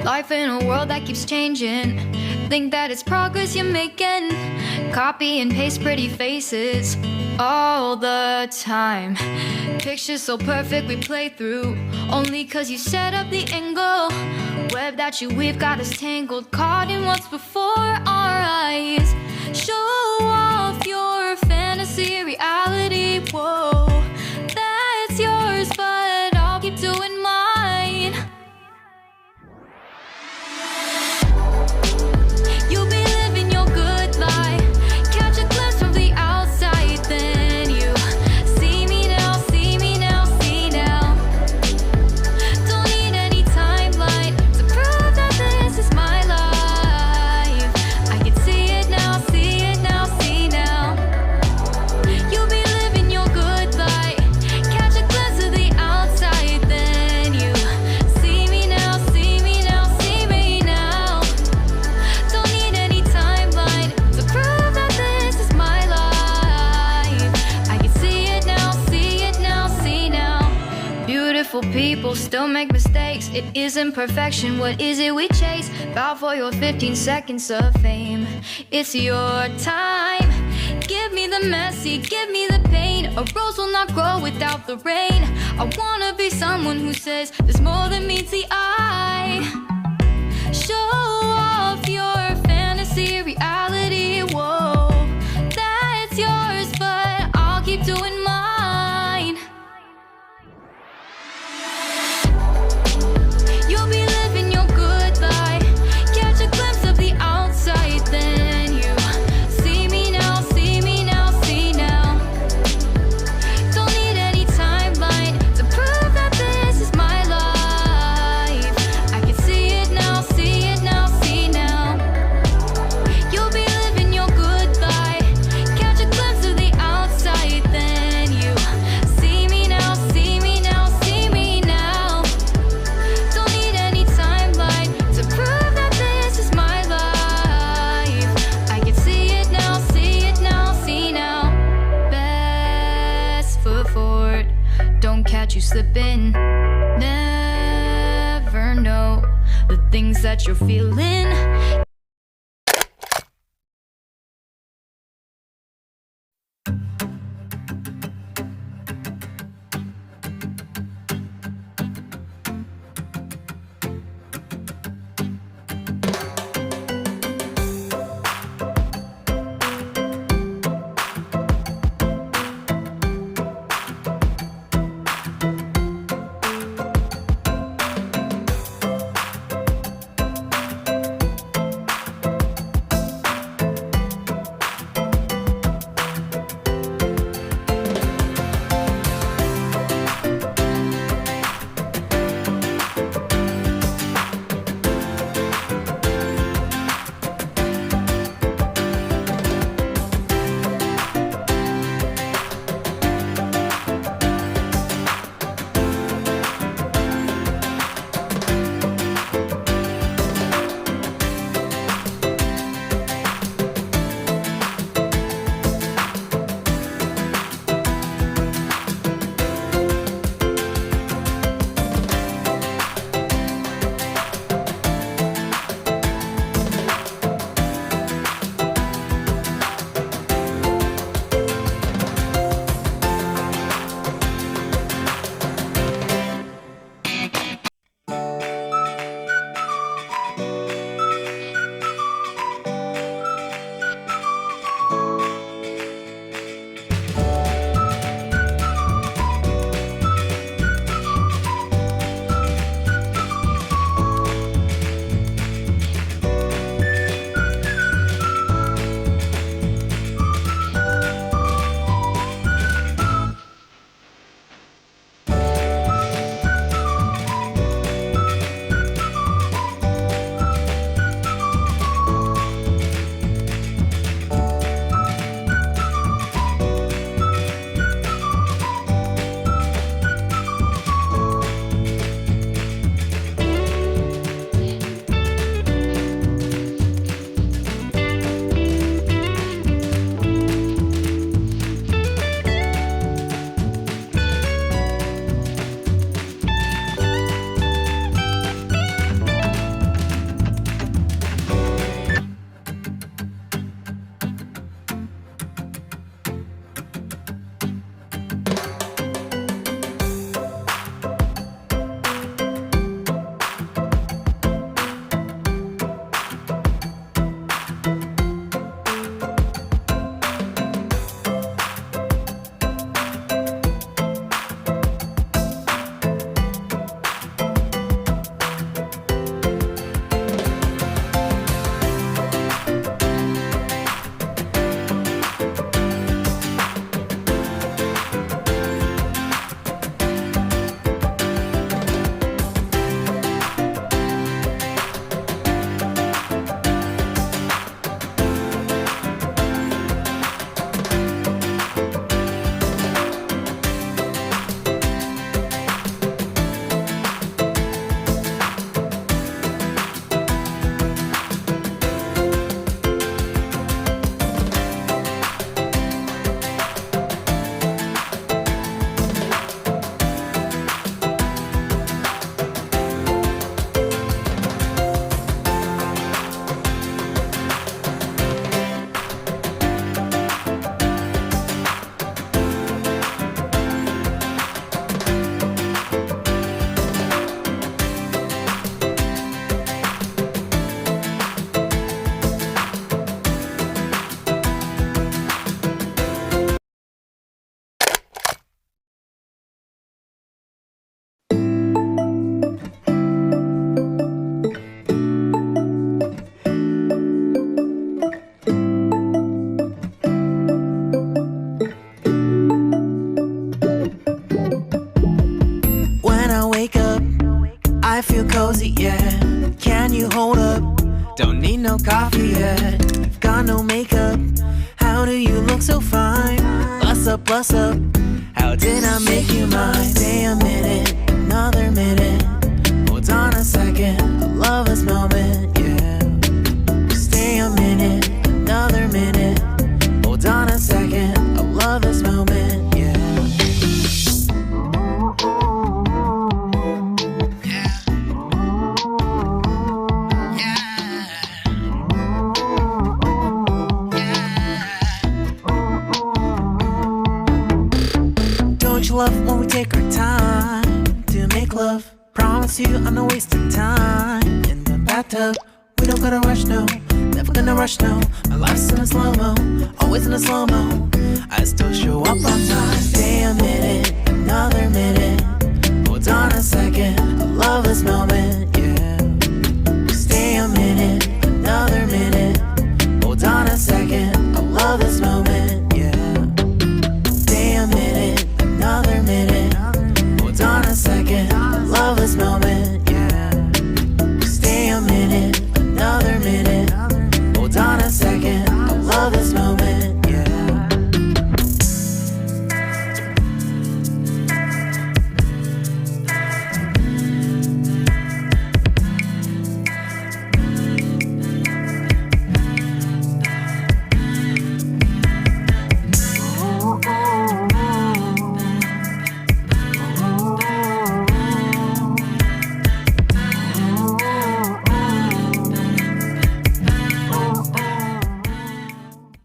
Life in a world that keeps changing. Think that it's progress you're making. Copy and paste pretty faces all the time. Pictures so perfect we play through, only cause you set up the angle. Web that you weave got us tangled, caught in what's before our eyes. Show off your fantasy reality, whoa. That's yours, but I'll keep doing mine. You'll be living your good life. Catch a glimpse from the outside, then you see me now, see me now, see now. Don't need any timeline to prove that this is my life. I can see it now, see it now, see now. You'll be living your good life. Catch a glimpse of the outside, then you see me now, see me now, see me now. Don't need any timeline to prove that this is my life. I can see it now, see it now, see now. Beautiful people still make mistakes. It isn't perfection, what is it we chase? Bow for your 15 seconds of fame. It's your time. Give me the messy, give me the pain. A rose will not grow without the rain. I wanna be someone who says there's more than meets the eye. Show off your fantasy reality, whoa. That's yours, but I'll keep doing mine. You'll be living your good life. Catch a glimpse of the outside, then you see me now, see me now, see now. Don't need any timeline to prove that this is my life. I can see it now, see it now, see now. You'll be living your good life. Catch a glimpse of the outside, then you see me now, see me now, see me now. Don't need any timeline to prove that this is my life. I can see it now, see it now, see now. Best foot forward, don't catch you slipping. Never know the things that you're feeling. I feel cozy, yeah. Can you hold up? Don't need no coffee yet. I've got no makeup. How do you look so fine? Bust up, bust up. How did I make you mine? Stay a minute, another minute. Hold on a second, I love this moment, yeah. Stay a minute, another minute. Hold on a second, I love this moment, yeah. Don't you love when we take our time to make love? Promise you I'm not wasting time in the bathtub. We don't gotta rush, no. Never gonna rush, no. My life's in a slow-mo, always in a slow-mo. I still show up on time. Stay a minute, another